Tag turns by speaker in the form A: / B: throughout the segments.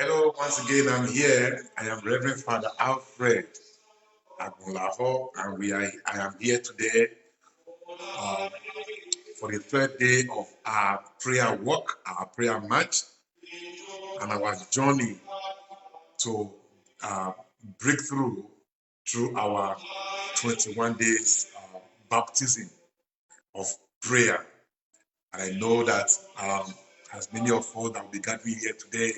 A: Hello, once again, I'm here. I am Reverend Father Alfred Agunlaho, and I am here today um, for the third day of our prayer walk, our prayer march, and our journey to uh, breakthrough through our 21 days baptism of prayer. And I know that as many of us that will be gathering here today,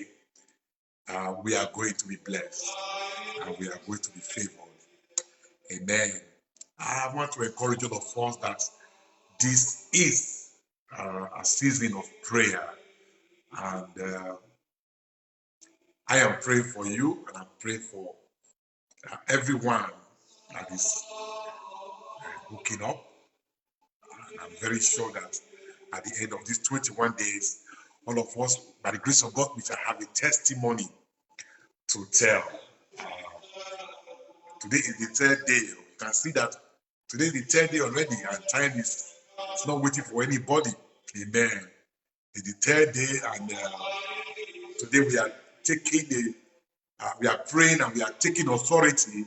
A: we are going to be blessed and we are going to be favored. Amen. I want to encourage all of us that this is a season of prayer, and I am praying for you, and I'm praying for everyone that is hooking up. And I'm very sure that at the end of these 21 days, all of us, by the grace of God, we shall have a testimony to tell. Uh, Today is the third day. You can see that today is the third day already, and time is it's not waiting for anybody. Amen. It's the third day, and today we are we are praying and we are taking authority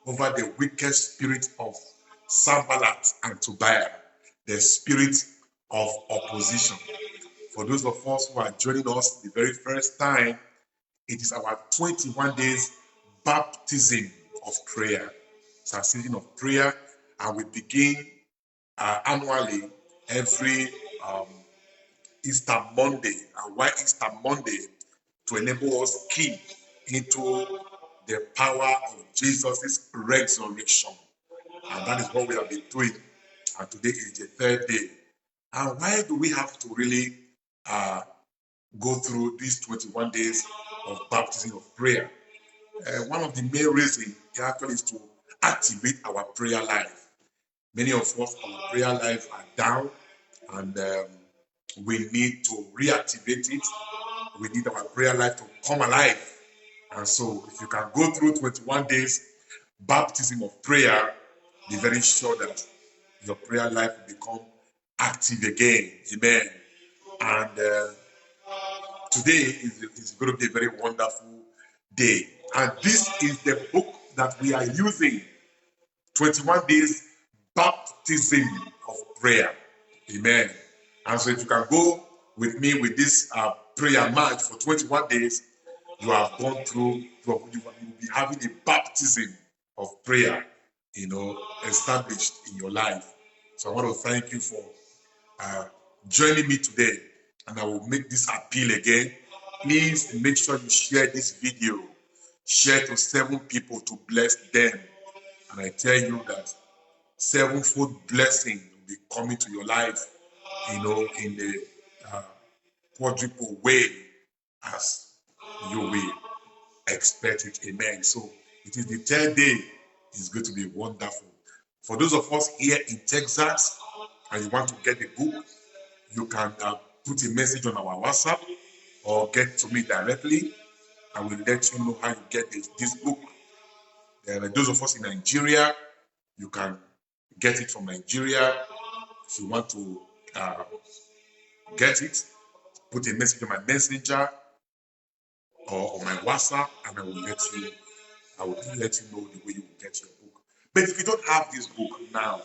A: over the wicked spirit of Sanballat and Tobiah, the spirit of opposition. For those of us who are joining us the very first time, it is our 21 days baptism of prayer. It's a season of prayer, and we begin annually every Easter Monday. And why Easter Monday? To enable us key into the power of Jesus' resurrection. And that is what we have been doing. And today is the third day. And why do we have to really go through these 21 days of baptism of prayer? One of the main reasons actually is to activate our prayer life. Many of us, our prayer life are down, and we need to reactivate it. We need our prayer life to come alive. And so, if you can go through 21 days baptism of prayer, be very sure that your prayer life will become active again. Amen. And today is going to be a very wonderful day. And this is the book that we are using, 21 days baptism of prayer. Amen. And so if you can go with me with this prayer march for 21 days, you have gone through, you will be having a baptism of prayer, established in your life. So I want to thank you for joining me today. And I will make this appeal again. Please make sure you share this video. Share to 7 people to bless them. And I tell you that 7-fold blessing will be coming to your life, in the quadruple way as you will expect it. Amen. So it is the third day. It's going to be wonderful. For those of us here in Texas and you want to get the book, you can put a message on our WhatsApp or get to me directly. I will let you know how you get this book. Those of us in Nigeria, you can get it from Nigeria. If you want to get it, put a message on my messenger or on my WhatsApp, and I will let you know the way you will get your book. But if you don't have this book now,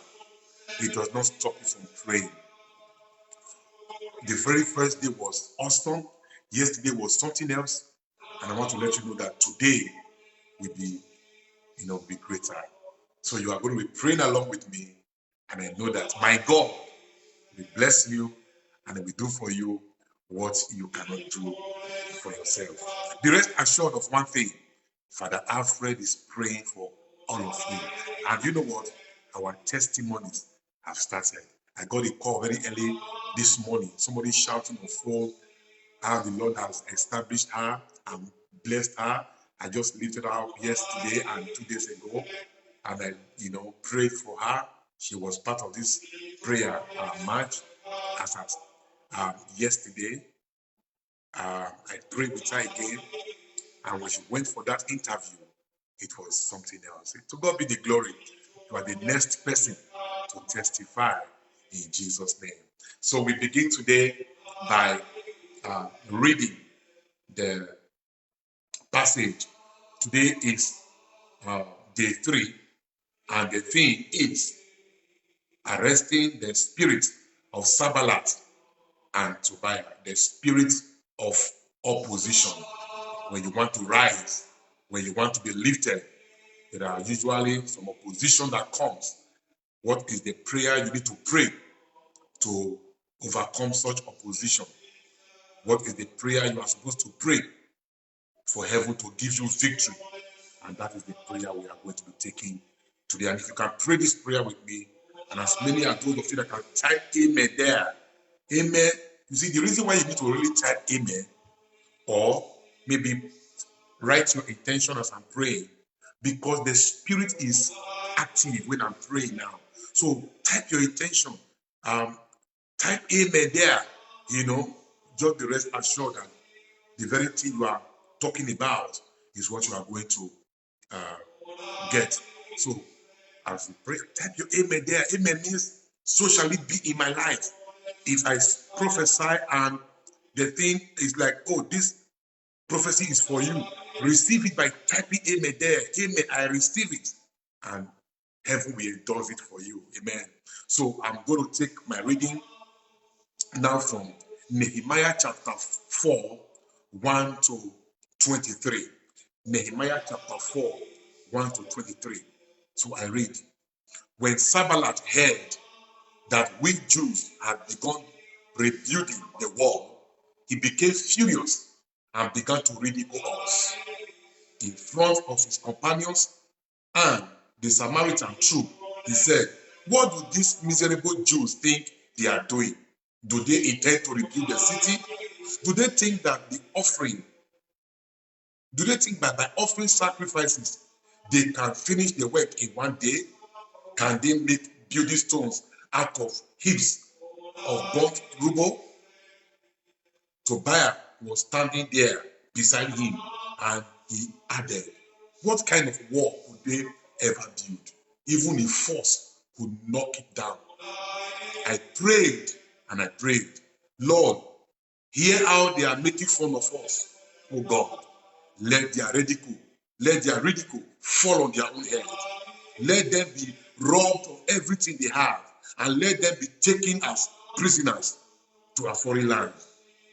A: it does not stop you from praying. The very first day was awesome. Yesterday was something else. And I want to let you know that today will be, be greater. So you are going to be praying along with me. And I know that my God will bless you and will do for you what you cannot do for yourself. Be rest assured of one thing. Father Alfred is praying for all of you. And you know what? Our testimonies have started. I got a call very early this morning. Somebody shouting on phone how the Lord has established her and blessed her. I just lifted her up yesterday and 2 days ago. And I, prayed for her. She was part of this prayer march as at yesterday. I prayed with her again. And when she went for that interview, it was something else. To God be the glory. You are the next person to testify in Jesus' name. So we begin today by reading the passage. Today is day 3, and the theme is arresting the spirit of Sanballat and Tobiah, the spirit of opposition. When you want to rise, when you want to be lifted, there are usually some opposition that comes. What is the prayer you need to pray to overcome such opposition? What is the prayer you are supposed to pray for heaven to give you victory? And that is the prayer we are going to be taking today. And if you can pray this prayer with me, and as many as those of you that can type amen there, amen. You see, the reason why you need to really type amen, or maybe write your intention as I'm praying, because the spirit is active when I'm praying now. So type your intention. Type amen there. Just the rest assured that the very thing you are talking about is what you are going to get. So as you pray, type your amen there. Amen means, so shall it be in my life. If I prophesy and the thing is like, oh, this prophecy is for you, receive it by typing amen there. Amen, I receive it. And heaven will endorse it for you. Amen. So I'm going to take my reading now from Nehemiah chapter 4, 1 to 23. Nehemiah chapter 4, 1 to 23. So I read. When Sanballat heard that we Jews had begun rebuilding the wall, he became furious and began to ridicule us in front of his companions and the Samaritan troop. He said, what do these miserable Jews think they are doing? Do they intend to rebuild the city? Do they think that by offering sacrifices they can finish the work in one day? Can they make building stones out of heaps of burnt rubble? Tobiah was standing there beside him, and he added, what kind of wall could they ever build? Even if force could knock it down. I prayed and I prayed, Lord, hear how they are making fun of us. Oh God, let their ridicule fall on their own head. Let them be robbed of everything they have, and let them be taken as prisoners to a foreign land.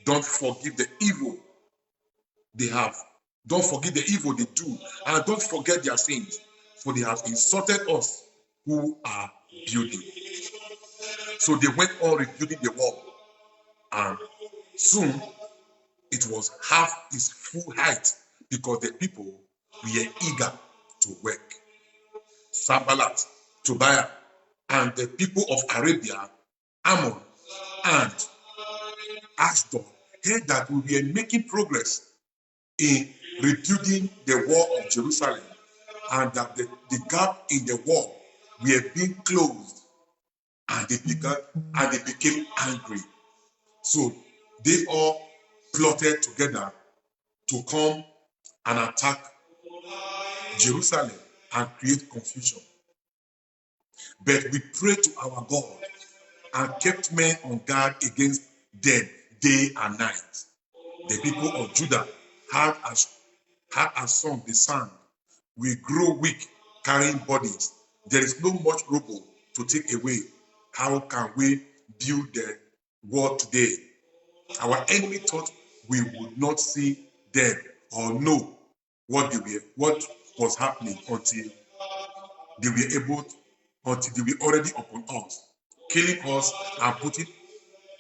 A: Don't forgive the evil they have. Don't forget the evil they do, and don't forget their sins, for they have insulted us who are building. So they went on rebuilding the wall, and soon it was half its full height, because the people were eager to work. Sanballat, Tobiah, and the people of Arabia, Ammon, and Ashdod heard that we were making progress in rebuilding the wall of Jerusalem, and that the gap in the wall were being closed, and they became angry. So they all plotted together to come and attack Jerusalem and create confusion. But we prayed to our God and kept men on guard against them day and night. The people of Judah had as song they sang, we grow weak carrying bodies. There is no much rubble to take away. How can we build the wall today? Our enemy thought we would not see them or know what was happening until they were already upon us, killing us and putting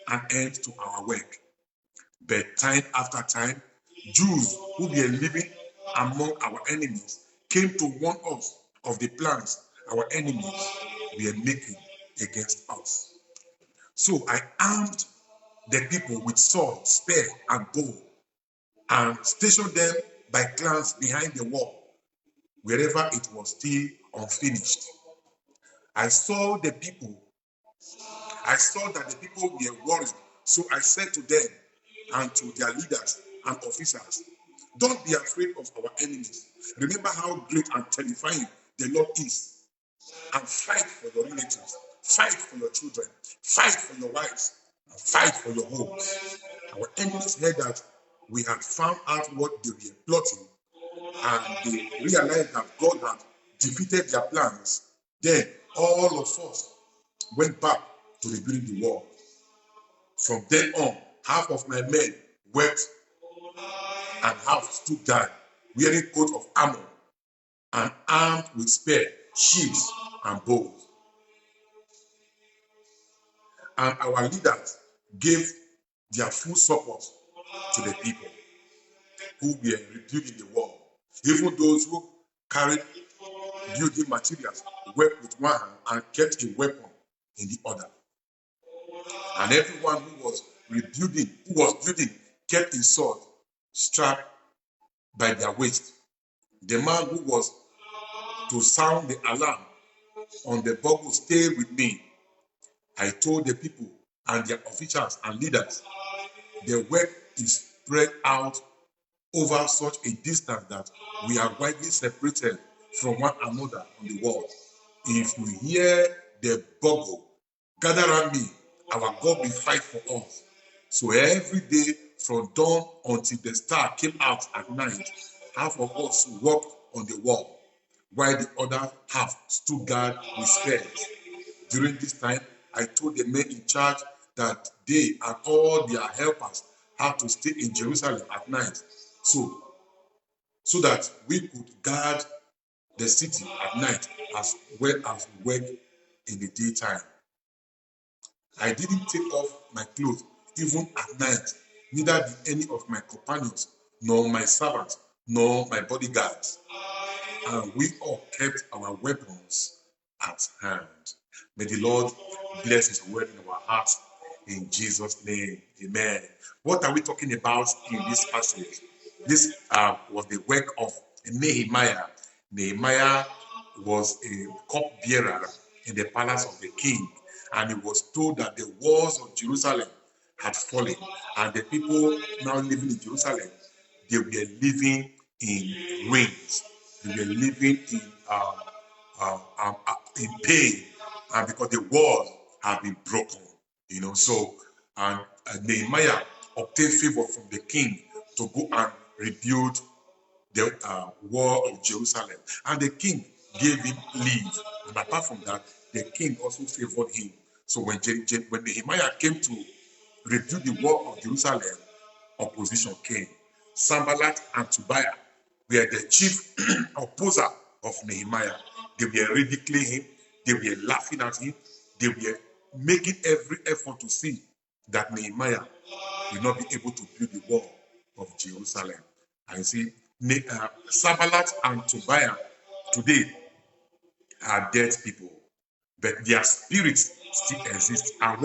A: an end to our work. But time after time, Jews who were living among our enemies came to warn us of the plans our enemies were making against us. So I armed the people with sword, spear, and bow, and stationed them by clans behind the wall, wherever it was still unfinished. I saw that the people were worried, so I said to them and to their leaders and officers, don't be afraid of our enemies. Remember how great and terrifying the Lord is, and fight for your relatives, fight for your children, fight for your wives, and fight for your homes. Our enemies heard that we had found out what they were plotting, and they realized that God had defeated their plans, then all of us went back to rebuilding the wall. From then on, half of my men wept and half stood down, wearing coat of armor and armed with spear, shields, and bows. And our leaders gave their full support to the people who were rebuilding the wall. Even those who carried building materials worked with one hand and kept a weapon in the other. And everyone who was building, kept his sword strapped by their waist. The man who was to sound the alarm on the bugle stayed with me. I told the people and their officials and leaders, the work is spread out over such a distance that we are widely separated from one another on the wall. If you hear the bugle, gather around me, our God will fight for us. So every day from dawn until the star came out at night, half of us walked on the wall, while the other half stood guard with spears. During this time, I told the men in charge that they and all their helpers had to stay in Jerusalem at night, so that we could guard the city at night as well as work in the daytime. I didn't take off my clothes even at night, neither did any of my companions, nor my servants, nor my bodyguards. And we all kept our weapons at hand. May the Lord bless his word in our hearts in Jesus' name. Amen. What are we talking about in this passage? This was the work of Nehemiah. Nehemiah was a cupbearer in the palace of the king, and he was told that the walls of Jerusalem had fallen, and the people now living in Jerusalem, they were living in ruins. They were living in pain, and because the walls had been broken, So, and Nehemiah obtained favor from the king to go and rebuild the wall of Jerusalem, and the king gave him leave. And apart from that, the king also favored him. So when Nehemiah came to rebuild the wall of Jerusalem, opposition came. Sanballat and Tobiah were the chief opposer of Nehemiah. They were ridiculing him. They were laughing at him. They were making every effort to see that Nehemiah will not be able to build the wall of Jerusalem. And you see, Sanballat and Tobiah today are dead people, but their spirits still exist. And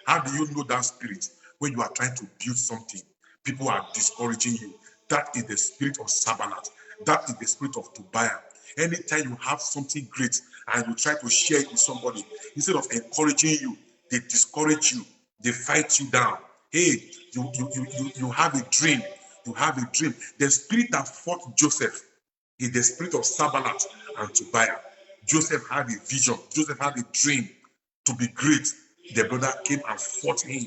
A: how do you know that spirit? When you are trying to build something, people are discouraging you. That is the spirit of Sanballat. That is the spirit of Tobiah. Anytime you have something great and you try to share it with somebody, instead of encouraging you, they discourage you. They fight you down. Hey, you have a dream. You have a dream. The spirit that fought Joseph is the spirit of Sanballat and Tobiah. Joseph had a vision. Joseph had a dream to be great. The brother came and fought him.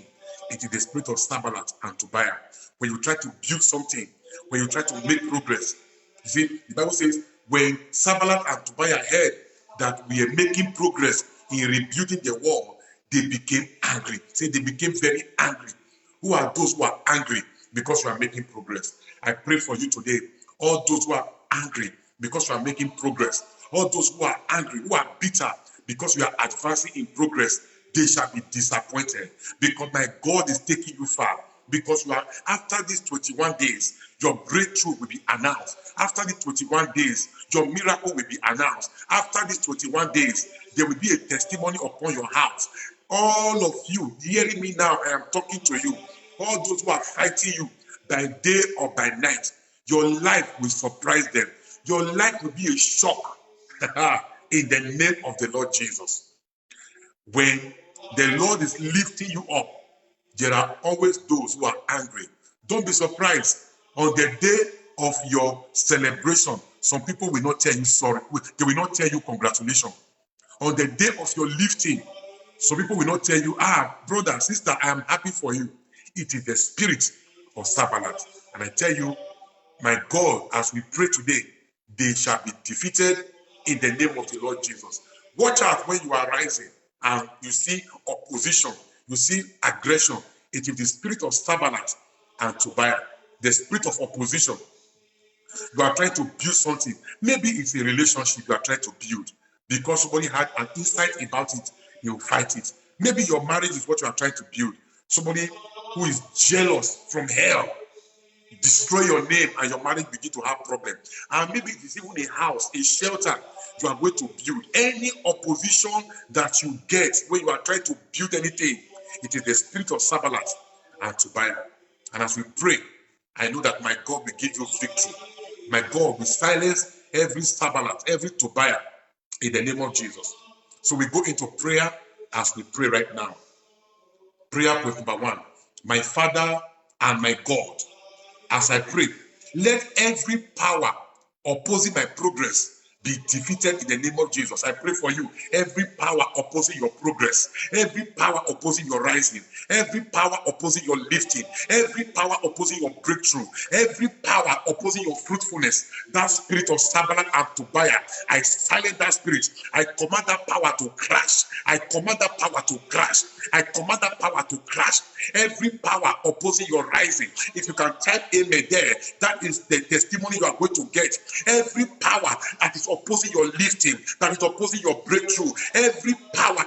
A: It is the spirit of Sanballat and Tobiah. When you try to build something, when you try to make progress, you see, the Bible says, when Sanballat and Tobiah heard that we are making progress in rebuilding the wall, they became angry. Say they became very angry. Who are those who are angry because you are making progress? I pray for you today. All those who are angry because you are making progress. All those who are angry, who are bitter because you are advancing in progress, they shall be disappointed because my God is taking you far. Because you are, after these 21 days, your breakthrough will be announced. After these 21 days, your miracle will be announced. After these 21 days, there will be a testimony upon your house. All of you hearing me now, I am talking to you. All those who are fighting you by day or by night, your life will surprise them. Your life will be a shock in the name of the Lord Jesus. When the Lord is lifting you up, there are always those who are angry. Don't be surprised. On the day of your celebration, some people will not tell you sorry. They will not tell you congratulations. On the day of your lifting, some people will not tell you, brother, sister, I am happy for you. It is the spirit of Sanballat. And I tell you, My God, as we pray today, they shall be defeated in the name of the Lord Jesus. Watch out when you are rising and you see opposition, you see aggression. It is the spirit of Sanballat and Tobiah, the spirit of opposition. You are trying to build something. Maybe it's a relationship you are trying to build. Because somebody had an insight about it, you fight it. Maybe your marriage is what you are trying to build. Somebody who is jealous from hell destroy your name and your marriage begin to have problems. And maybe it is even a house, a shelter you are going to build. Any opposition that you get when you are trying to build anything, it is the spirit of Sanballat and Tobiah. And as we pray, I know that my God will give you victory. My God will silence every Sanballat, every Tobiah in the name of Jesus. So we go into prayer as we pray right now. Prayer point number 1. My Father and my God, as I pray, let every power opposing my progress be defeated in the name of Jesus. I pray for you. Every power opposing your progress, every power opposing your rising, every power opposing your lifting, every power opposing your breakthrough, every power opposing your fruitfulness, that spirit of Sanballat and Tobiah, I silence that spirit. I command that power to crash. I command that power to crash. I command that power to crash. Every power opposing your rising, if you can type amen there, that is the testimony you are going to get. Every power that is opposing your lifting, that is opposing your breakthrough, every power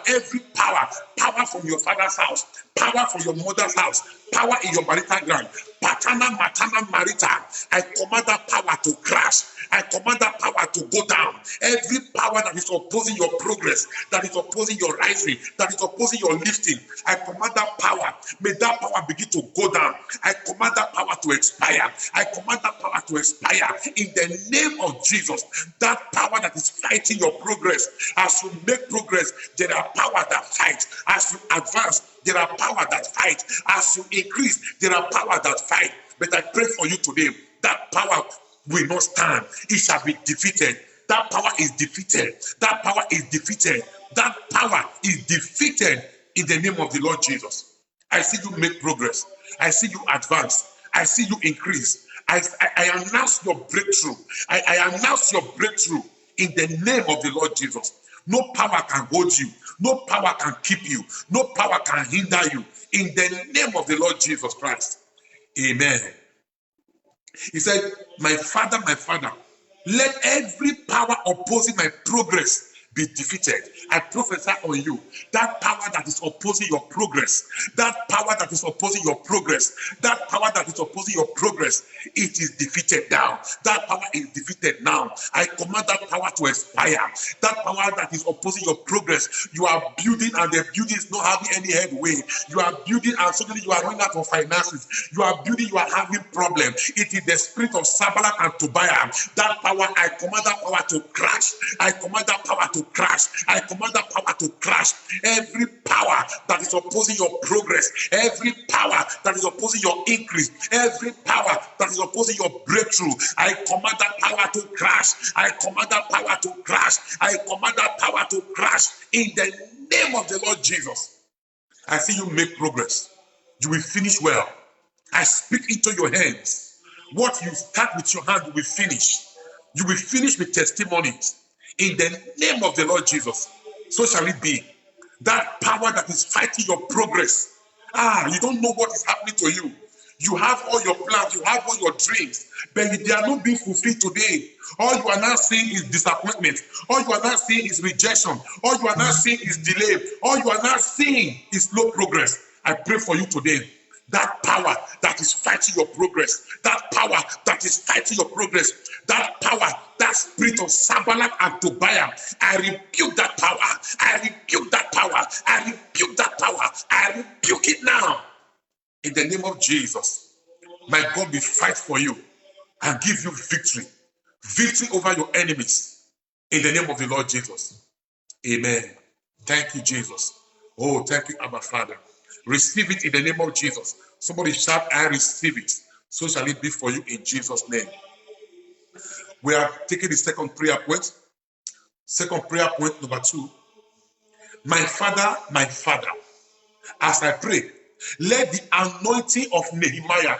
A: from your father's house, power from your mother's house, power in your marital ground, paternal, maternal, marital, I command that power to crash. I command that power to go down. Every power that is opposing your progress, that is opposing your rising, that is opposing your lifting, I command that power. May that power begin to go down. I command that power to expire. I command that power to expire in the name of Jesus. That power that is fighting your progress. As you make progress, there are power that fight. As you advance, there are power that fight. As you increase, there are power that fight. But I pray for you today, that power will not stand. It shall be defeated. That power is defeated. That power is defeated. That power is defeated in the name of the Lord Jesus. I see you make progress. I see you advance. I see you increase. I announce your breakthrough. I announce your breakthrough in the name of the Lord Jesus. No power can hold you. No power can keep you. No power can hinder you. In the name of the Lord Jesus Christ. Amen. He said, my Father, let every power opposing my progress be defeated. I prophesy on you, that power that is opposing your progress, that power that is opposing your progress, that power that is opposing your progress, it is defeated now. That power is defeated now. I command that power to expire. That power that is opposing your progress, you are building and the building is not having any headway. You are building and suddenly you are running out of finances. You are building, you are having problems. It is the spirit of Sanballat and Tobiah. That power, I command that power to crash. I command that power to crash. I command that power to crash. Every power that is opposing your progress, every power that is opposing your increase, every power that is opposing your breakthrough, I command that power to crash. I command that power to crash. I command that power to crash in the name of the Lord Jesus. I see you make progress. You will finish well. I speak into your hands. What you start with your hand, you will finish. You will finish with testimonies. In the name of the Lord Jesus, so shall it be. That power that is fighting your progress. You don't know what is happening to you. You have all your plans, you have all your dreams, but they are not being fulfilled today. All you are now seeing is disappointment. All you are now seeing is rejection. All you are now seeing is delay. All you are now seeing is slow progress. I pray for you today. That power that is fighting your progress, that power that is fighting your progress, that power, that spirit of Sanballat and Tobiah, I rebuke that power. I rebuke that power. I rebuke that power. I rebuke it now. In the name of Jesus, my God will fight for you and give you victory. Victory over your enemies. In the name of the Lord Jesus. Amen. Thank you, Jesus. Oh, thank you, Abba Father. Receive it in the name of Jesus. Somebody shout, I receive it. So shall it be for you in Jesus' name. We are taking the second prayer point. Second prayer point, number 2. My Father, as I pray, let the anointing of Nehemiah,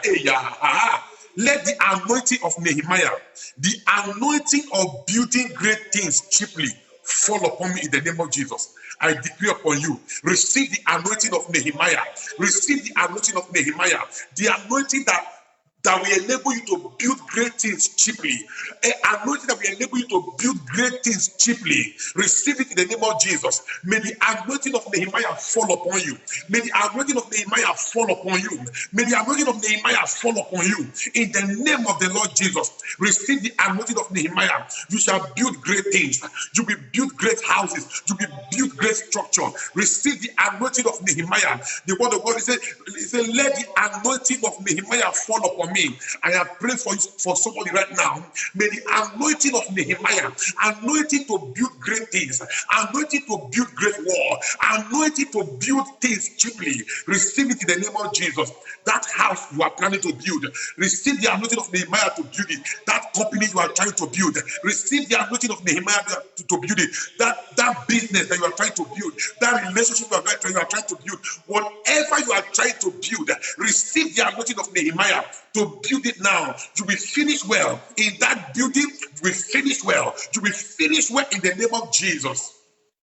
A: Let the anointing of Nehemiah, the anointing of building great things cheaply, fall upon me in the name of Jesus. I decree upon you, receive the anointing of Nehemiah. Receive the anointing of Nehemiah. The anointing that will enable you to build great things cheaply. An anointing that will enable you to build great things cheaply. Receive it in the name of Jesus. May the anointing of Nehemiah fall upon you. May the anointing of Nehemiah fall upon you. May the anointing of Nehemiah fall upon you. In the name of the Lord Jesus, receive the anointing of Nehemiah. You shall build great things. You will build great houses. You will build great structure. Receive the anointing of Nehemiah. The word of God is saying, let the anointing of Nehemiah fall upon me. I have prayed for somebody right now. May the anointing of Nehemiah, anointing to build great things, anointing to build great wall, anointing to build things cheaply. Receive it in the name of Jesus. That house you are planning to build, receive the anointing of Nehemiah to build it. That company you are trying to build, receive the anointing of Nehemiah to build it. That business that you are trying to build, that relationship you are trying to build, whatever you are trying to build, receive the anointing of Nehemiah to build it now. You will finish well in that building. You will finish well. You will finish well in the name of Jesus.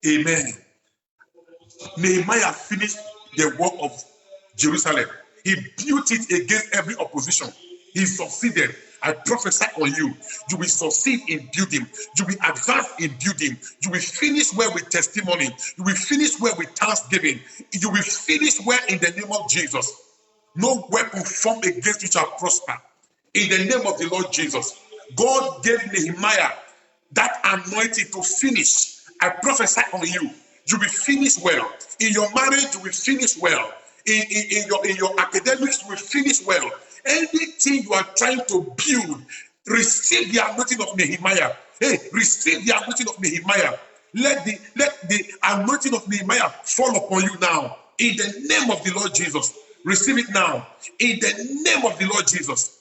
A: Amen. Nehemiah finished the work of Jerusalem. He built it against every opposition. He succeeded. I prophesy on you. You will succeed in building. You will advance in building. You will finish well with testimony. You will finish well with thanksgiving. You will finish well in the name of Jesus. No weapon formed against you shall prosper. In the name of the Lord Jesus. God gave Nehemiah that anointing to finish. I prophesy on you. You will finish well. In your marriage, you will finish well. In your academics, you will finish well. Anything you are trying to build, receive the anointing of Nehemiah. Hey, receive the anointing of Nehemiah. Let the anointing of Nehemiah fall upon you now. In the name of the Lord Jesus. Receive it now. In the name of the Lord Jesus.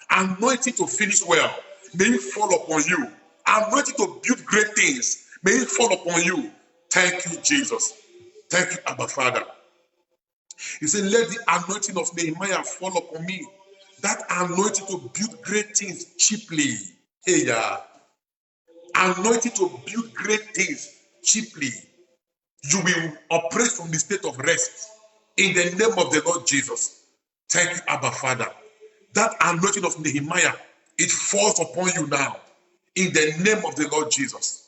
A: Anointing to finish well. May it fall upon you. Anointing to build great things. May it fall upon you. Thank you, Jesus. Thank you, Abba Father. He said, let the anointing of Nehemiah fall upon me. That anointing to build great things cheaply. Hey, yeah. Anointing to build great things cheaply. You will operate from the state of rest. In the name of the Lord Jesus. Thank you, Abba Father. That anointing of Nehemiah, it falls upon you now. In the name of the Lord Jesus.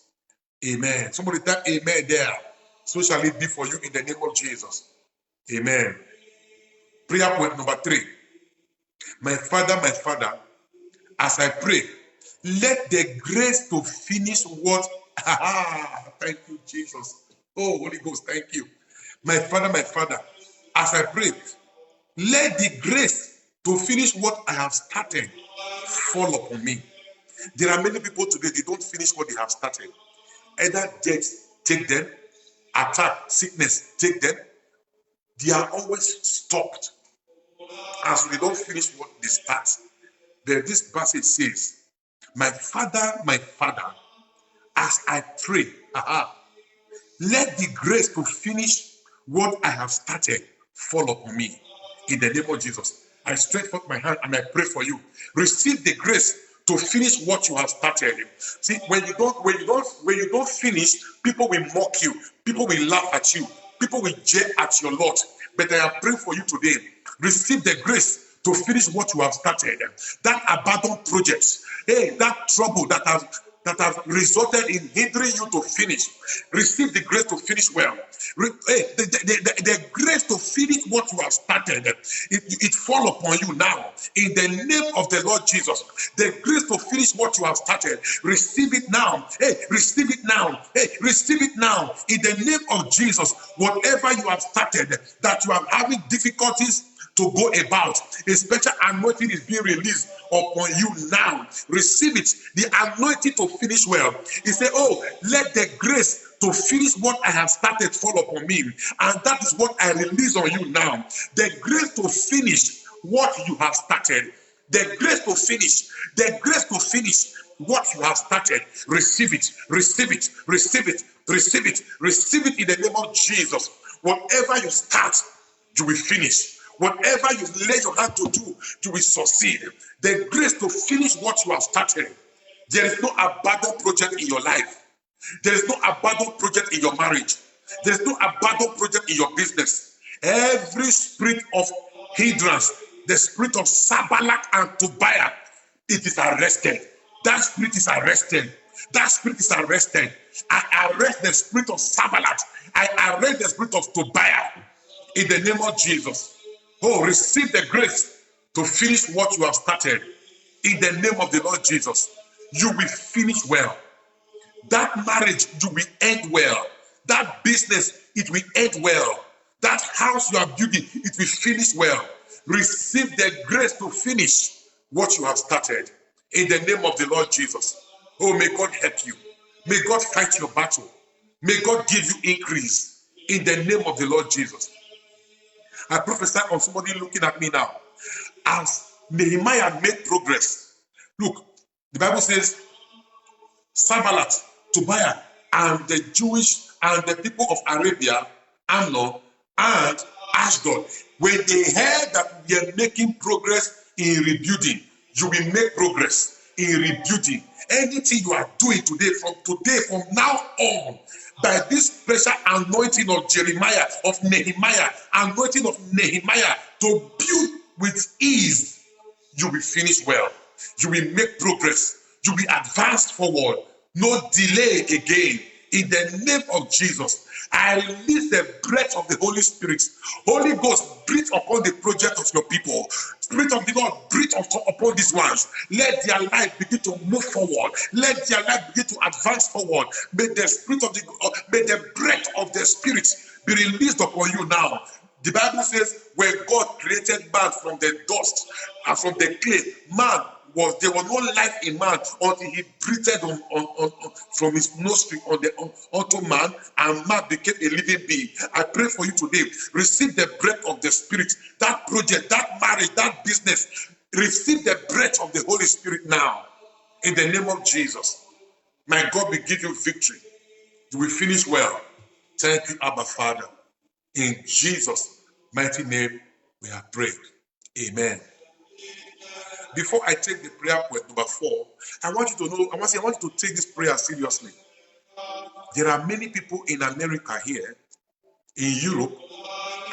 A: Amen. Somebody type amen there. So shall it be for you in the name of Jesus. Amen. Prayer point number 3. My Father, as I pray, let the grace to finish what... Thank you, Jesus. Oh, Holy Ghost, thank you. My Father, as I pray, let the grace to finish what I have started fall upon me. There are many people today, they don't finish what they have started. Either death take them, attack, sickness take them. They are always stopped as they don't finish what they start. Then this passage says, my Father, as I pray, let the grace to finish what I have started fall upon me. In the name of Jesus, I stretch forth my hand and I pray for you. Receive the grace to finish what you have started. See, when you don't finish, people will mock you, people will laugh at you, people will jeer at your lot. But I am praying for you today. Receive the grace to finish what you have started. That abandoned projects, that trouble that have resulted in hindering you to finish. Receive the grace to finish well. The grace to finish what you have started, it fall upon you now. In the name of the Lord Jesus, the grace to finish what you have started, receive it now. Receive it now. Receive it now. In the name of Jesus, whatever you have started that you are having difficulties to go about, a special anointing is being released upon you now. Receive it. The anointing to finish well. He said, let the grace to finish what I have started fall upon me. And that is what I release on you now. The grace to finish what you have started. The grace to finish. The grace to finish what you have started. Receive it. Receive it. Receive it. Receive it. Receive it in the name of Jesus. Whatever you start, you will finish. Whatever you lay your hand to do, you will succeed. The grace to finish what you have started. There is no abandoned project in your life. There is no abandoned project in your marriage. There is no abandoned project in your business. Every spirit of hindrance, the spirit of Sabalak and Tobiah, it is arrested. That spirit is arrested. That spirit is arrested. I arrest the spirit of Sabalak. I arrest the spirit of Tobiah in the name of Jesus. Oh, receive the grace to finish what you have started in the name of the Lord Jesus. You will finish well. That marriage, you will end well. That business, it will end well. That house you are building, it will finish well. Receive the grace to finish what you have started in the name of the Lord Jesus. Oh, may God help you. May God fight your battle. May God give you increase in the name of the Lord Jesus. I prophesy on somebody looking at me now. As Nehemiah made progress, look, the Bible says, Sanballat, Tobiah, and the Jewish and the people of Arabia, Ammon, and Ashdod, when they heard that we are making progress in rebuilding, you will make progress in rebuilding. Anything you are doing today, from now on, by this pressure anointing of Jeremiah, of Nehemiah, anointing of Nehemiah to build with ease, you will finish well. You will make progress. You will advance forward. No delay again. In the name of Jesus, I release the breath of the Holy Spirit. Holy Ghost, breathe upon the project of your people. Spirit of the Lord, breathe upon these ones. Let their life begin to move forward. Let their life begin to advance forward. May the spirit of may the breath of the Spirit be released upon you now. The Bible says, when God created man from the dust and from the clay, there was no life in man until he breathed on from his nostril onto man, and man became a living being. I pray for you today. Receive the breath of the Spirit. That project, that marriage, that business, receive the breath of the Holy Spirit now. In the name of Jesus. My God will give you victory. You will finish well. Thank you, Abba Father. In Jesus' mighty name, we have prayed. Amen. Before I take the prayer point number 4, I want you to know, I want you to take this prayer seriously. There are many people in America here, in Europe,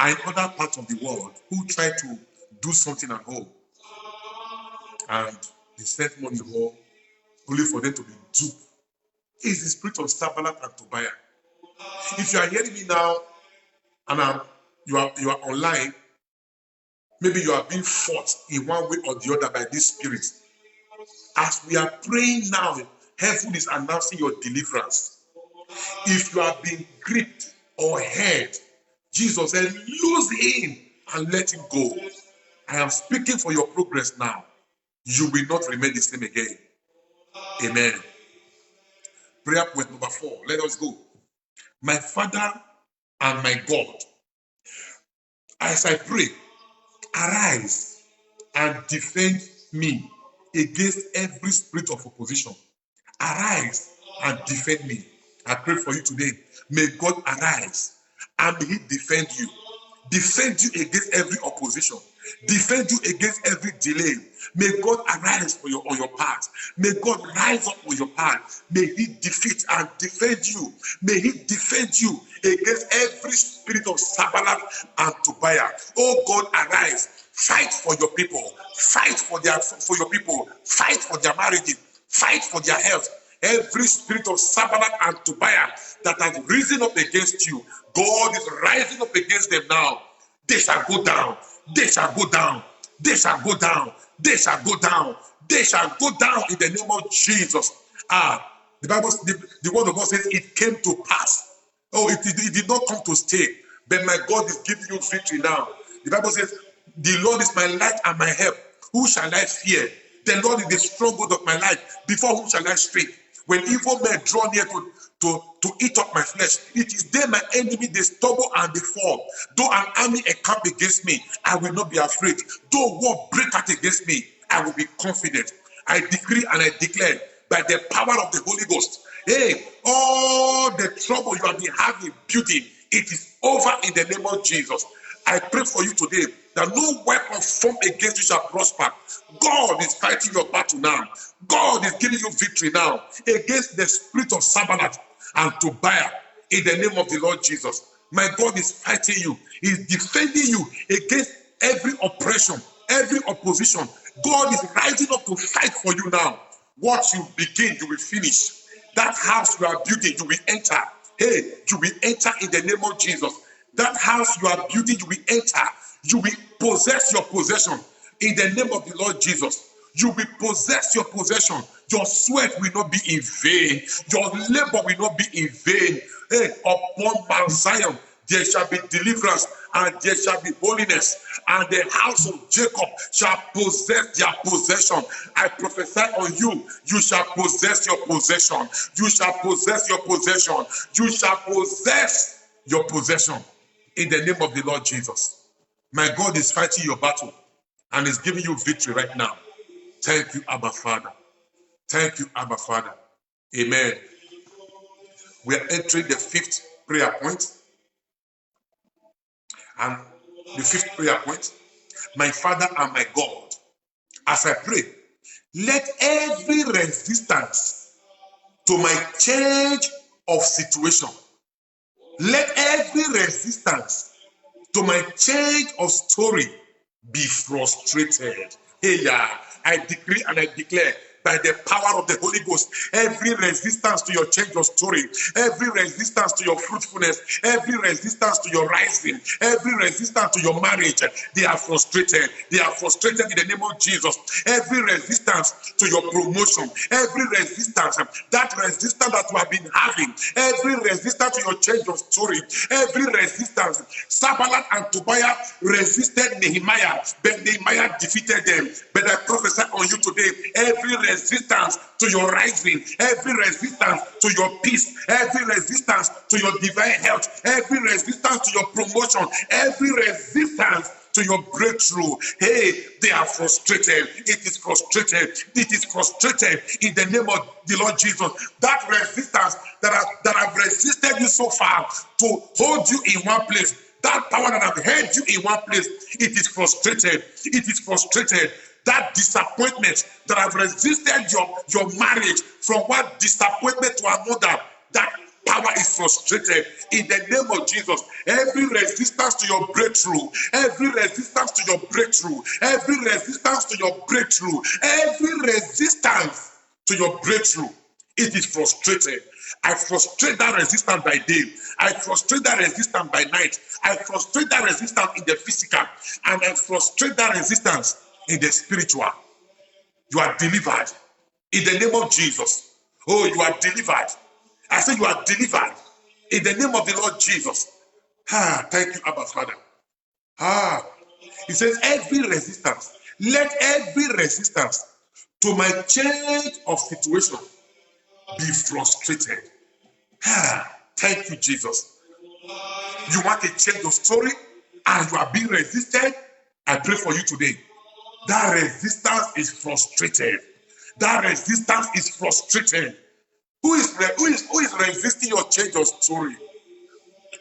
A: and in other parts of the world who try to do something at home. And they send money home only for them to be duped. It's the spirit of Sanballat and Tobiah. If you are hearing me now and you are online, maybe you are being fought in one way or the other by this spirit. As we are praying now, heaven is announcing your deliverance. If you have been gripped or held, Jesus said, lose him and let him go. I am speaking for your progress now. You will not remain the same again. Amen. Prayer point number 4. Let us go. My Father and my God, as I pray, arise and defend me against every spirit of opposition. Arise and defend me. I pray for you today. May God arise and may he defend you. Defend you against every opposition. Defend you against every delay. May God arise on your path. May God rise up on your path. May he defeat and defend you. May he defend you against every spirit of Sanballat and Tobiah. Oh God, arise. Fight for your people. Fight for your people. Fight for their marriages. Fight for their health. Every spirit of Sanballat and Tobiah that has risen up against you, God is rising up against them now. They shall go down. They shall go down. They shall go down. They shall go down. They shall go down in the name of Jesus. The Bible, the word of God says it came to pass. Oh, it did not come to stay. But my God is giving you victory now. The Bible says, the Lord is my light and my help. Who shall I fear? The Lord is the stronghold of my life. Before whom shall I shrink? When evil men draw near to eat up my flesh, it is they, my enemy, they stumble and they fall. Though an army encamp against me, I will not be afraid. Though war break out against me, I will be confident. I decree and I declare by the power of the Holy Ghost, hey, all the trouble you have been having building, it is over in the name of Jesus. I pray for you today that no weapon formed against you shall prosper. God is fighting your battle now. God is giving you victory now against the spirit of Sanballat and Tobiah in the name of the Lord Jesus. My God is fighting you. He is defending you against every oppression, every opposition. God is rising up to fight for you now. What you begin, you will finish. That house you are building, you will enter. Hey, you will enter in the name of Jesus. That house you are building, you will enter. You will possess your possession in the name of the Lord Jesus. You will possess your possession. Your sweat will not be in vain. Your labor will not be in vain. Hey, upon Mount Zion, there shall be deliverance and there shall be holiness, and the house of Jacob shall possess their possession. I prophesy on you, you shall possess your possession. You shall possess your possession. You shall possess your possession in the name of the Lord Jesus. My God is fighting your battle and is giving you victory right now. Thank you, Abba Father. Thank you, Abba Father. Amen. We are entering the fifth prayer point. And the fifth prayer point, my Father and my God, as I pray, let every resistance to my change of situation, let every resistance to my change of story be frustrated. Hey, yeah, I decree and I declare by the power of the Holy Ghost, every resistance to your change of story, every resistance to your fruitfulness, every resistance to your rising, every resistance to your marriage, they are frustrated. They are frustrated in the name of Jesus. Every resistance to your promotion, every resistance, that resistance that you have been having, every resistance to your change of story, every resistance. Sanballat and Tobiah resisted Nehemiah, but Nehemiah defeated them. But I prophesy on you today, every resistance to your rising, every resistance to your peace, every resistance to your divine health, every resistance to your promotion, every resistance to your breakthrough, hey, they are frustrated. It is frustrated. It is frustrated in the name of the Lord Jesus. That resistance that have resisted you so far to hold you in one place, that power that have held you in one place, it is frustrated. It is frustrated. That disappointment that have resisted your marriage from one disappointment to another, that power is frustrated in the name of Jesus. Every resistance to your breakthrough, every resistance to your breakthrough, every resistance to your breakthrough, every resistance to your breakthrough, it is frustrated. I frustrate that resistance by day. I frustrate that resistance by night. I frustrate that resistance in the physical, and I frustrate that resistance in the spiritual. You are delivered in the name of Jesus. Oh, you are delivered. I say you are delivered in the name of the Lord Jesus. Thank you, Abba Father. He says every resistance, let every resistance to my change of situation be frustrated. Thank you, Jesus. You want a change of story and you are being resisted? I pray for you today. That resistance is frustrated. That resistance is frustrated. Who is resisting your change of story?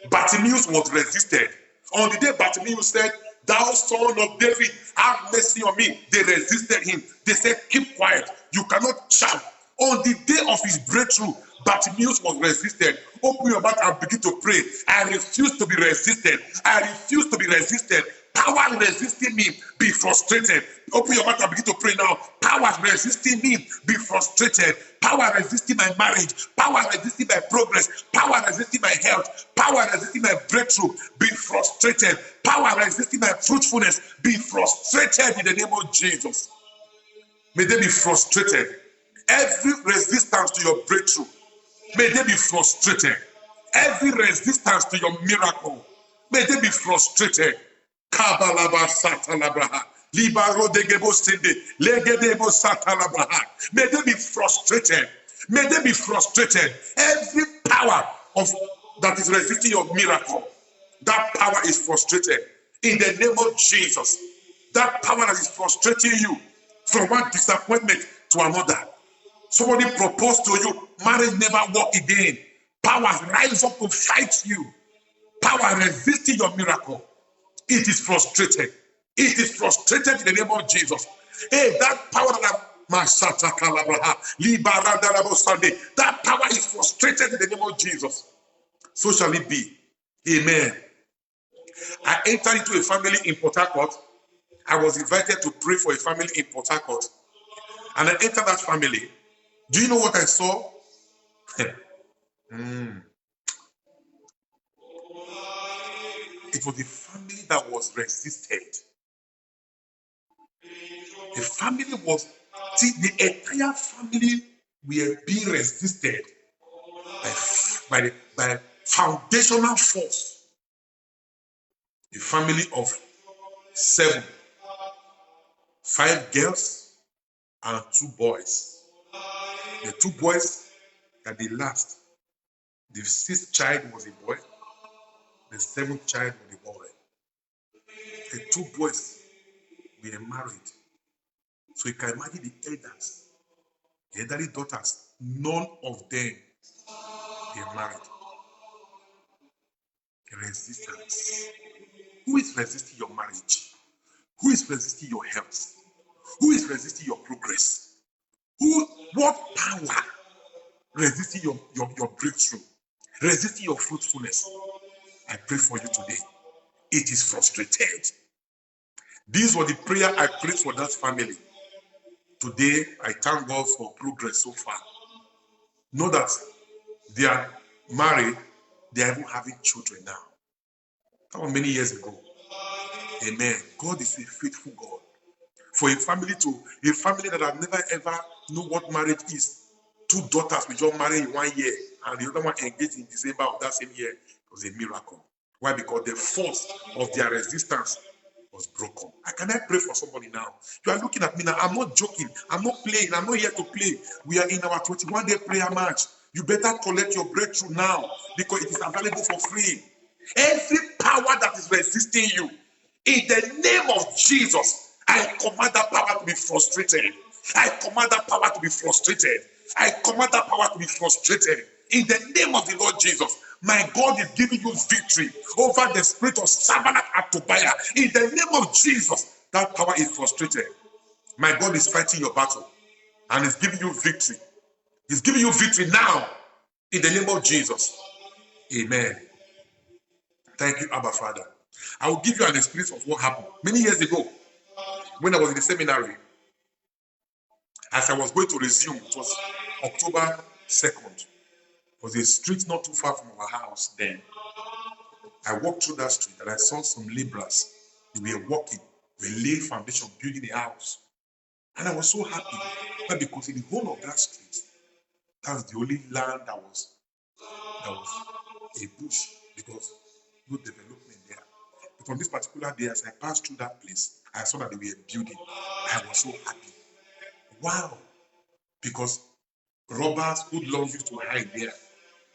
A: Bartimaeus was resisted. On the day Bartimaeus said, "Thou son of David, have mercy on me," they resisted him. They said, "Keep quiet. You cannot shout." On the day of his breakthrough, Bartimaeus was resisted. Open your mouth and begin to pray. I refuse to be resisted. I refuse to be resisted. Power resisting me, be frustrated. Open your mouth and begin to pray now. Power resisting me, be frustrated. Power resisting my marriage. Power resisting my progress. Power resisting my health. Power resisting my breakthrough, be frustrated. Power resisting my fruitfulness, be frustrated in the name of Jesus. May they be frustrated. Every resistance to your breakthrough, may they be frustrated. Every resistance to your miracle, may they be frustrated. Kabalaba satalabraha. Libaro degebo sinde. Legedebo satalabraha. May they be frustrated. May they be frustrated. Every power that is resisting your miracle, that power is frustrated. In the name of Jesus. That power that is frustrating you from one disappointment to another. Somebody proposed to you, marriage never work again. Power rise up to fight you. Power resisting your miracle. It is frustrated It is frustrated in the name of Jesus. Hey, that power that that power is frustrated in the name of Jesus. So shall it be. Amen. I entered into a family in Port Harcourt. I was invited to pray for a family in Port Harcourt. And I entered that family. Do you know what I saw? It was a family that was resisted. The family was, see, the entire family were being resisted by foundational force. A family of 7, 5 girls and 2 boys. The 2 boys that they last, the 6th child was a boy, the 7th child was a boy. The 2 boys were married. So you can imagine the elders, the elderly daughters, none of them were married. Resistance. Who is resisting your marriage? Who is resisting your health? Who is resisting your progress? What power resisting your breakthrough? Resisting your fruitfulness? I pray for you today. It is frustrated. This was the prayer I prayed for that family. Today, I thank God for progress so far. Know that they are married, they are even having children now. That was many years ago. Amen. God is a faithful God. For a family that have never ever know what marriage is. 2 daughters we just married in 1 year, and the other one engaged in December of that same year. It was a miracle. Why? Because the force of their resistance was broken. Can I pray for somebody now? You are looking at me now. I'm not joking. I'm not playing. I'm not here to play. We are in our 21-day prayer match. You better collect your breakthrough now because it is available for free. Every power that is resisting you, in the name of Jesus, I command that power to be frustrated. I command that power to be frustrated. I command that power to be frustrated. In the name of the Lord Jesus, my God is giving you victory over the spirit of Sanballat and Tobiah. In the name of Jesus, that power is frustrated. My God is fighting your battle and is giving you victory. He's giving you victory now. In the name of Jesus. Amen. Thank you, Abba Father. I will give you an experience of what happened many years ago when I was in the seminary. As I was going to resume, it was October 2nd. It was a street not too far from our house then. I walked through that street and I saw some laborers. They were walking, they laying foundation, building a house. And I was so happy. But because in the whole of that street, that was the only land that was a bush, because no development there. But on this particular day, as I passed through that place, I saw that they were building. I was so happy. Wow. Because robbers, hoodlums used to hide there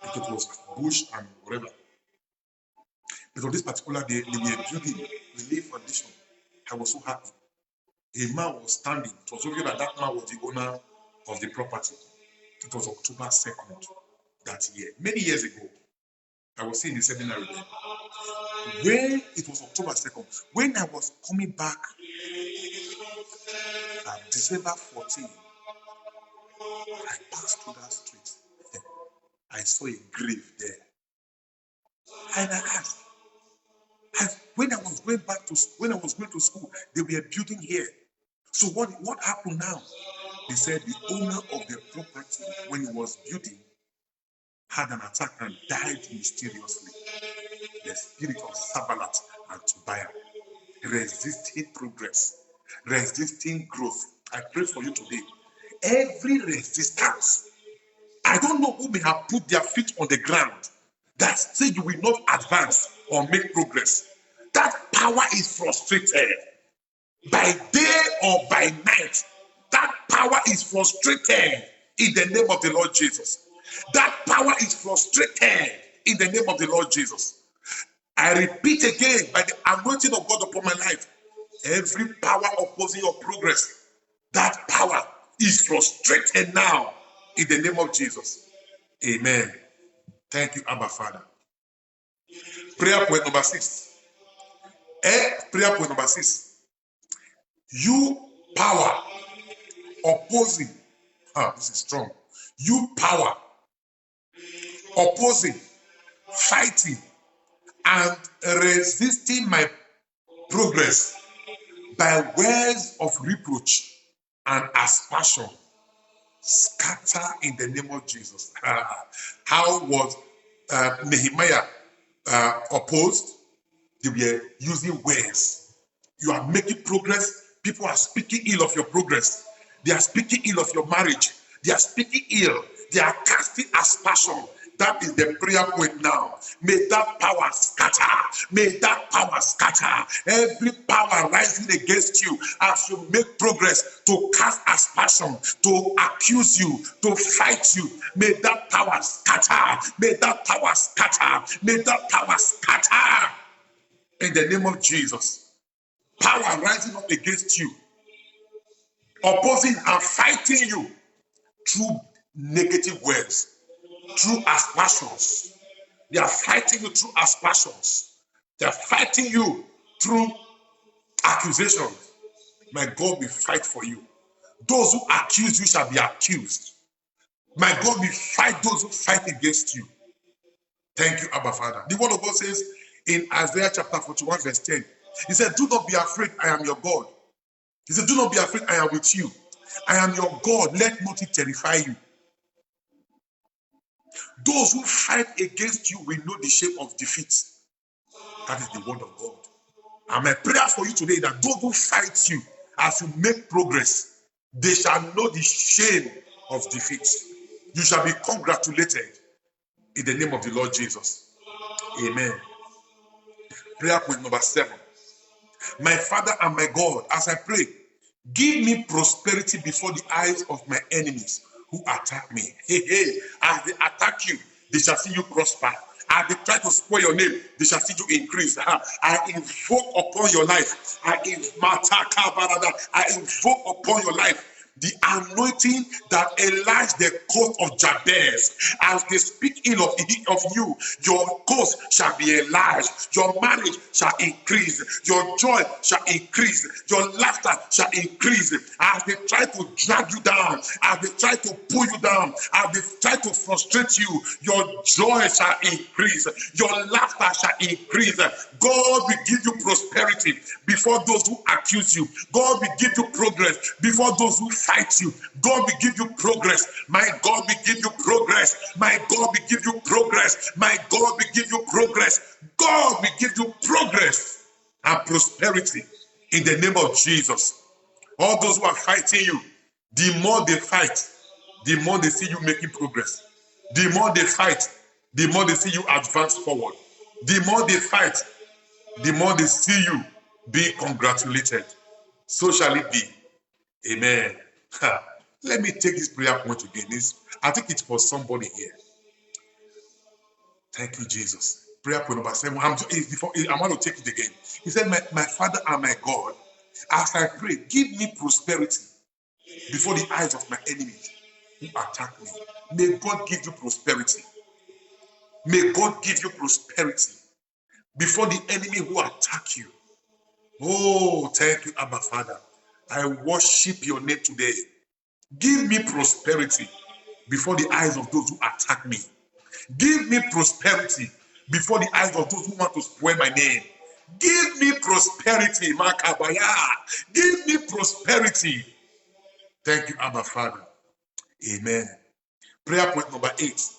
A: because it was bush and whatever. But on this particular day, they were building, they laid foundation. I was so happy. A man was standing. It was obvious that that man was the owner of the property. It was October 2nd that year, many years ago. I was in the seminary then. When it was October 2nd, when I was coming back December 14, I passed through that street. I saw a grave there. And I asked, when I was going to school, they were building here. So what happened now? They said the owner of the property, when he was building, had an attack and died mysteriously. The spirit of Sanballat and Tobiah, resisting progress, resisting growth. I pray for you today. Every resistance, I don't know who may have put their feet on the ground that say you will not advance or make progress. That power is frustrated by day or by night. That power is frustrated in the name of the Lord Jesus. That power is frustrated in the name of the Lord Jesus. I repeat again, by the anointing of God upon my life, every power opposing your progress, that power is frustrated now in the name of Jesus. Amen. Thank you, Abba Father. Prayer point number 6. Prayer point number 6. You power opposing, this is strong. You power opposing, fighting, and resisting my progress by words of reproach and aspersion, scatter in the name of Jesus. How was Nehemiah opposed? They were using words. You are making progress. People are speaking ill of your progress. They are speaking ill of your marriage. They are speaking ill. They are casting aspersion. That is the prayer point now. May that power scatter. May that power scatter. Every power rising against you as you make progress to cast aspersion, to accuse you, to fight you. May that power scatter. May that power scatter. May that power scatter. In the name of Jesus. Power rising up against you, opposing and fighting you through negative words, through aspersions. They are fighting you through aspersions. They are fighting you through accusations. My God will fight for you. Those who accuse you shall be accused. My God will fight those who fight against you. Thank you, Abba Father. The word of God says in Isaiah chapter 41 verse 10, he said, do not be afraid, I am your God. He said, do not be afraid, I am with you. I am your God, let nothing terrify you. Those who fight against you will know the shape of defeat. That is the word of God. And my prayer for you today is that those who fight you as you make progress, they shall know the shame of defeat. You shall be congratulated in the name of the Lord Jesus. Amen. Prayer point number 7. My Father and my God, as I pray, give me prosperity before the eyes of my enemies who attack me. As they attack you, they shall see you prosper. As they try to spoil your name, they shall see you increase. I invoke upon your life. I invoke upon your life the anointing that enlarged the coast of Jabez. As they speak ill of you, your coast shall be enlarged. Your marriage shall increase. Your joy shall increase. Your laughter shall increase. As they try to drag you down, as they try to pull you down, as they try to frustrate you, your joy shall increase. Your laughter shall increase. God will give you prosperity before those who accuse you. God will give you progress before those who fight you. God will give you progress. My God will give you progress. My God will give you progress. My God will give you progress. God will give you progress and prosperity in the name of Jesus. All those who are fighting you, the more they fight, the more they see you making progress. The more they fight, the more they see you advance forward. The more they fight, the more they see you be congratulated. So shall it be. Amen. Let me take this prayer point again. I think it's for somebody here. Thank you, Jesus. Prayer point number 7. I'm going to take it again. He said, my Father and my God, as I pray, give me prosperity before the eyes of my enemies who attack me. May God give you prosperity. May God give you prosperity before the enemy who attack you. Oh, thank you, Abba Father. I worship your name today. Give me prosperity before the eyes of those who attack me. Give me prosperity before the eyes of those who want to spoil my name. Give me prosperity, Makabaya. Give me prosperity. Thank you, Abba Father. Amen. Prayer point number 8.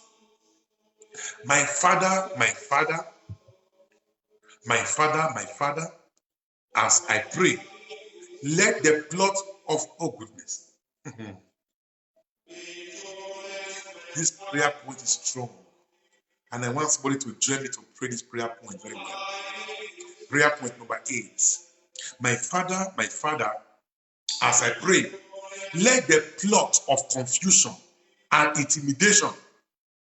A: My Father, my Father, my Father, my Father, as I pray, let the plot of, oh goodness. This prayer point is strong. And I want somebody to join me to pray this prayer point very well. Prayer point number 8. My Father, as I pray, let the plot of confusion and intimidation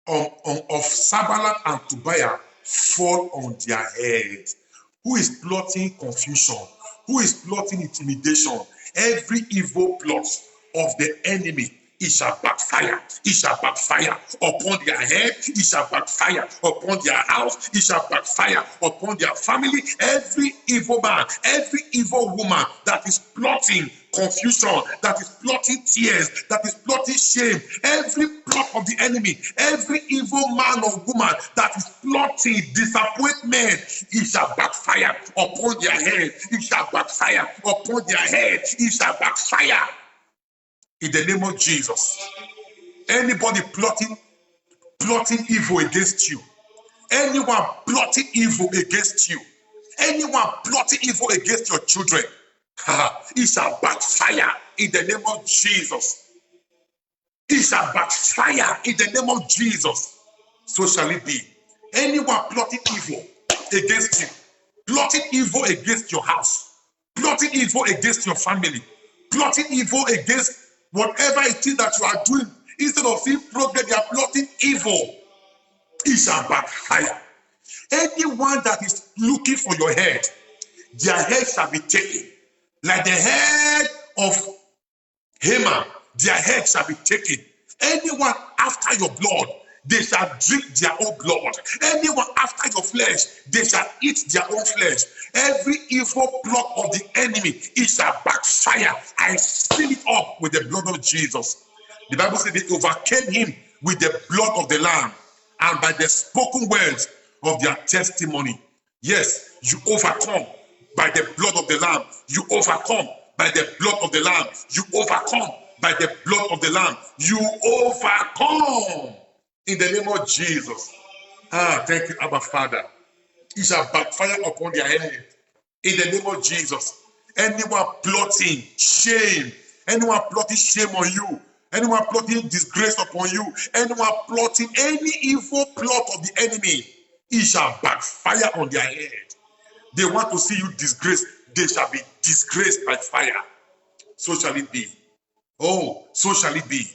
A: of Sanballat and Tobiah fall on their heads. Who is plotting confusion? Who is plotting intimidation? Every evil plot of the enemy it shall backfire. It shall backfire upon their head. It shall backfire upon their house. It shall backfire upon their family. Every evil man, every evil woman that is plotting confusion, that is plotting tears, that is plotting shame, every plot of the enemy, every evil man or woman that is plotting disappointment, it shall backfire upon their head. It shall backfire upon their head. It shall backfire. In the name of Jesus. Anybody plotting evil against you, anyone plotting evil against you, anyone plotting evil against your children, it shall backfire in the name of Jesus. It shall backfire in the name of Jesus. So shall it be. Anyone plotting evil against you, plotting evil against your house, plotting evil against your family, plotting evil against whatever it is that you are doing, instead of seeing progress, they are plotting evil. It shall backfire. Anyone that is looking for your head, their head shall be taken. Like the head of Haman, their head shall be taken. Anyone after your blood, they shall drink their own blood. Anyone after your flesh, they shall eat their own flesh. Every evil plot of the enemy, it shall backfire. I seal it up with the blood of Jesus. The Bible said they overcame him with the blood of the Lamb and by the spoken words of their testimony. Yes, you overcome by the blood of the Lamb. You overcome by the blood of the Lamb. You overcome by the blood of the Lamb. You overcome in the name of Jesus. Thank you, Abba Father. It shall backfire upon their head in the name of Jesus. Anyone plotting shame, anyone plotting shame on you, anyone plotting disgrace upon you, anyone plotting any evil plot of the enemy, it shall backfire on their head. They want to see you disgraced, they shall be disgraced by fire. So shall it be. Oh, so shall it be.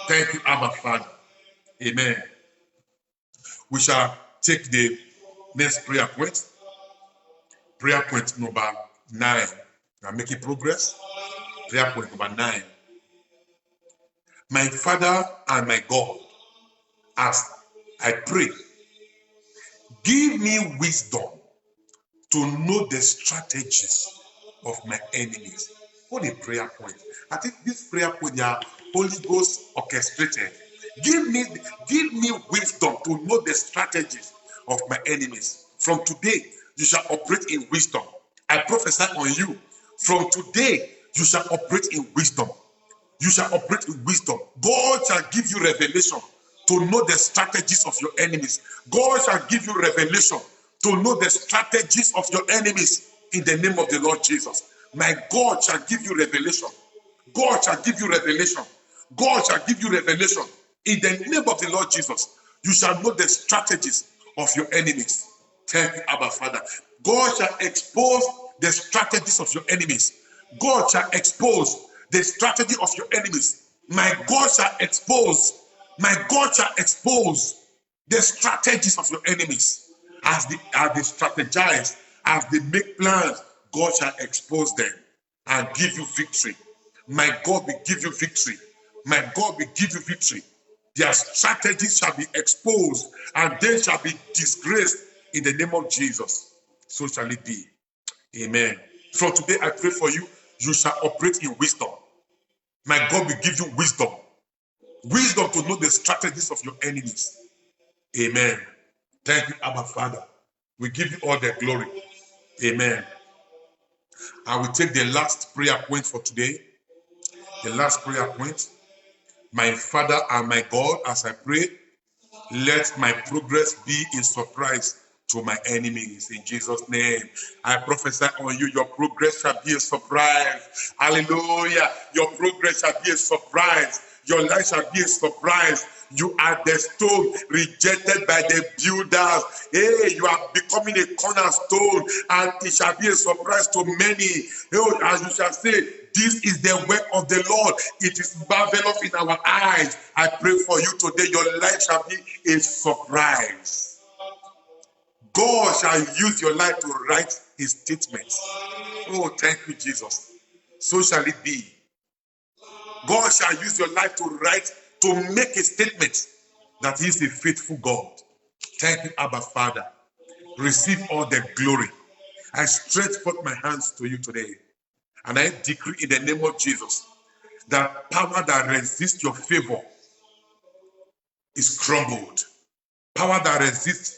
A: Thank you, Abba Father. Amen. We shall take the next prayer point. Prayer point number 9. We are making progress. Prayer point number 9. My Father and my God, as I pray, give me wisdom to know the strategies of my enemies. What a prayer point. I think this prayer point, they are Holy Ghost orchestrated. Give me wisdom to know the strategies of my enemies. From today, you shall operate in wisdom. I prophesy on you. From today, you shall operate in wisdom. You shall operate in wisdom. God shall give you revelation to know the strategies of your enemies. God shall give you revelation to know the strategies of your enemies in the name of the Lord Jesus. My God shall give you revelation. God shall give you revelation. God shall give you revelation in the name of the Lord Jesus. You shall know the strategies of your enemies. Thank you, Abba Father. God shall expose the strategies of your enemies. God shall expose the strategy of your enemies. My God shall expose. My God shall expose the strategies of your enemies. As they strategize, as they make plans, God shall expose them and give you victory. My God will give you victory. My God will give you victory. Their strategies shall be exposed and they shall be disgraced in the name of Jesus. So shall it be. Amen. From today, I pray for you, you shall operate in wisdom. My God will give you wisdom. Wisdom to know the strategies of your enemies. Amen. Thank you, Abba Father. We give you all the glory. Amen. I will take the last prayer point for today. The last prayer point. My Father and my God, as I pray, let my progress be a surprise to my enemies. In Jesus' name, I prophesy on you, your progress shall be a surprise. Hallelujah. Your progress shall be a surprise. Your life shall be a surprise. You are the stone rejected by the builders. Hey, you are becoming a cornerstone, and it shall be a surprise to many. Oh, as you shall say, this is the work of the Lord. It is marvelous in our eyes. I pray for you today, your life shall be a surprise. God shall use your life to write his statements. Oh, thank you, Jesus. So shall it be. God shall use your life to make a statement that He is a faithful God. Thank you, Abba Father. Receive all the glory. I stretch forth my hands to you today, and I decree in the name of Jesus that power that resists your favor is crumbled. Power that resists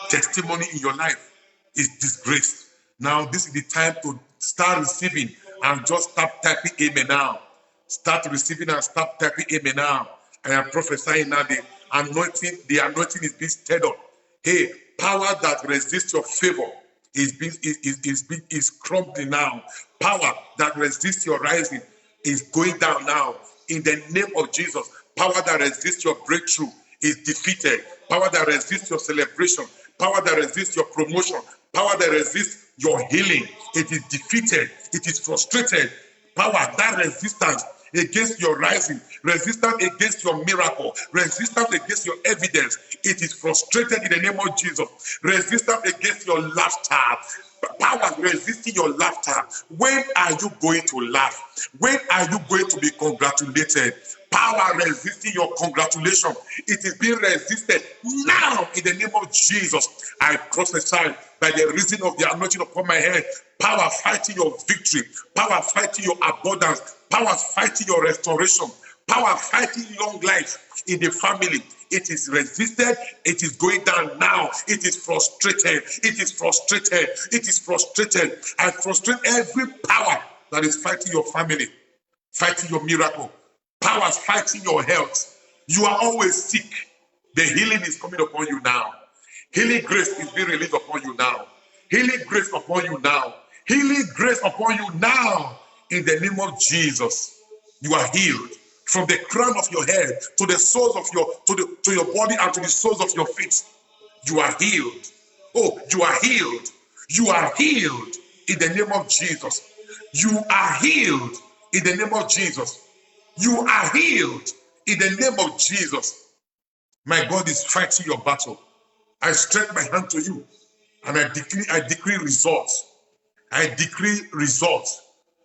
A: testimony in your life is disgraced. Now, this is the time to start receiving and just start typing amen now. Start receiving and start typing amen now. I am prophesying now. The anointing is being stirred up. Hey, power that resists your favor is crumbling now. Power that resists your rising is going down now. In the name of Jesus, power that resists your breakthrough is defeated. Power that resists your celebration, power that resists your promotion, power that resists your healing, it is defeated. It is frustrated. Power, that resistance against your rising, resistance against your miracle, resistance against your evidence, it is frustrated in the name of Jesus. Resistance against your laughter, power resisting your laughter. When are you going to laugh? When are you going to be congratulated? Power resisting your congratulation, it is being resisted now in the name of Jesus. I prophesy by the reason of the anointing upon my head. Power fighting your victory, power fighting your abundance, power fighting your restoration, power fighting long life in the family. It is resisted. It is going down now. It is frustrated. It is frustrated. It is frustrated. I frustrate every power that is fighting your family, fighting your miracle, powers fighting your health. You are always sick. The healing is coming upon you now. Healing grace is being released upon you now. Healing grace upon you now. Healing grace upon you now. In the name of Jesus, you are healed from the crown of your head to the soles of to your body and to the soles of your feet. You are healed. Oh, you are healed. You are healed in the name of Jesus. You are healed in the name of Jesus. You are healed in the name of Jesus. My God is fighting your battle. I stretch my hand to you and I decree results. I decree results.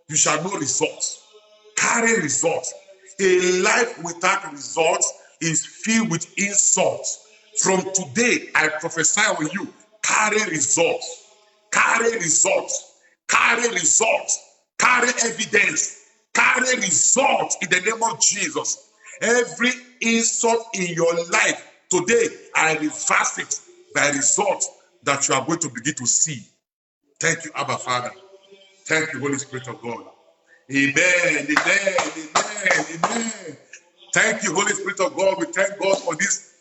A: You shall know results. Carry results. A life without results is filled with insults. From today, I prophesy on you. Carry results. Carry results. Carry results. Carry evidence. Carry results in the name of Jesus. Every insult in your life today, I reverse it by results that you are going to begin to see. Thank you, Abba Father. Thank you, Holy Spirit of God. Amen, amen, amen, amen. Thank you, Holy Spirit of God. We thank God for this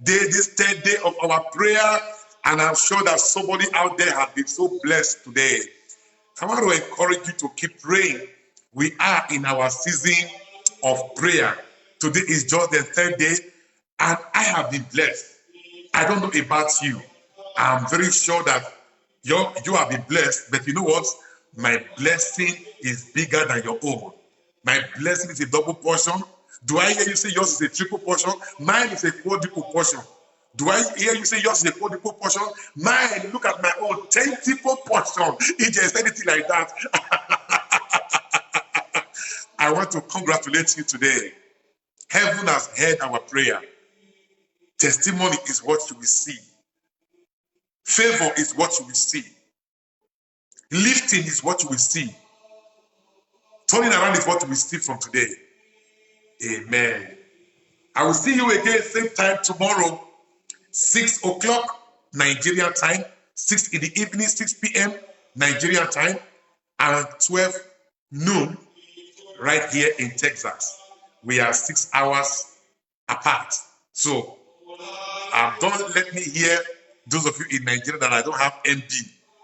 A: day, this third day of our prayer. And I'm sure that somebody out there has been so blessed today. I want to encourage you to keep praying. We are in our season of prayer. Today is just the third day, and I have been blessed. I don't know about you. I'm very sure that you have been blessed, but you know what? My blessing is bigger than your own. My blessing is a double portion. Do I hear you say yours is a triple portion? Mine is a quadruple portion. Do I hear you say yours is a quadruple portion? Mine, look at my own 10-triple portion. If there's anything like that, I want to congratulate you today. Heaven has heard our prayer. Testimony is what you will see. Favor is what you will see. Lifting is what you will see. Turning around is what you will see from today. Amen. I will see you again same time tomorrow, 6 o'clock Nigerian time, 6 in the evening, 6 p.m. Nigerian time, and 12 noon right here in Texas. We are 6 hours apart. So don't let me hear those of you in Nigeria that I don't have MB.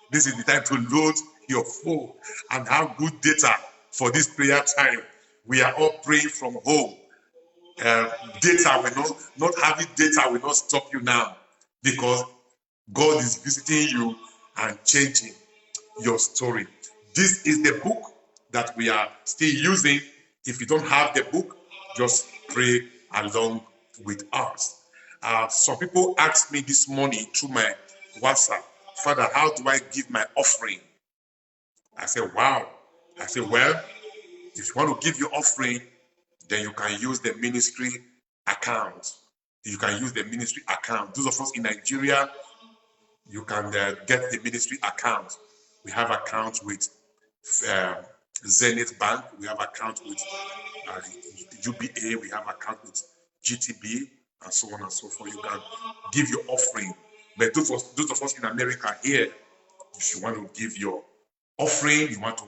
A: This is the time to load your phone and have good data for this prayer time. We are all praying from home. Data will not having data will not stop you now, because God is visiting you and changing your story. This is the book that we are still using. If you don't have the book, just pray along with us. Some people asked me this morning through my WhatsApp, Father, how do I give my offering? I said, wow. I said, well, if you want to give your offering, Then you can use the ministry account. You can use the ministry account. Those of us in Nigeria, you can get the ministry account. We have accounts with Zenith Bank. We have account with UBA. We have account with GTB, and so on and so forth. You can give your offering. But those of us in America here, if you want to give your offering, you want to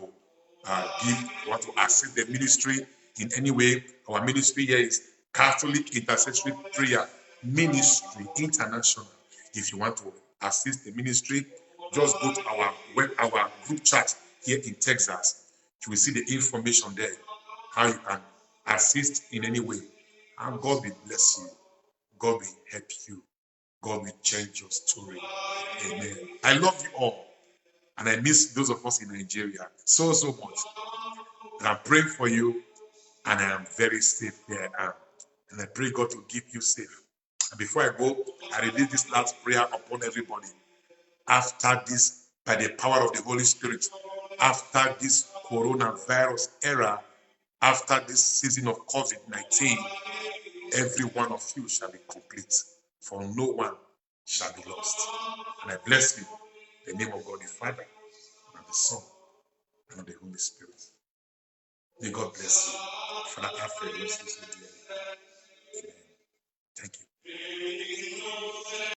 A: you want to assist the ministry in any way, our ministry here is Catholic Intercessory Prayer Ministry International. If you want to assist the ministry, just go to our group chat here in Texas. You will see the information there, how you can assist in any way. And God will bless you. God will help you. God will change your story. Amen. I love you all. And I miss those of us in Nigeria so much. And I'm praying for you, and I am very safe here I am. And I pray God to keep you safe. And before I go, I release this last prayer upon everybody. After this, by the power of the Holy Spirit, after this coronavirus era, after this season of COVID-19, every one of you shall be complete, for no one shall be lost. And I bless you in the name of God the Father, and the Son, and of the Holy Spirit. May God bless you. Father, I pray you so dearly. Amen. Thank you.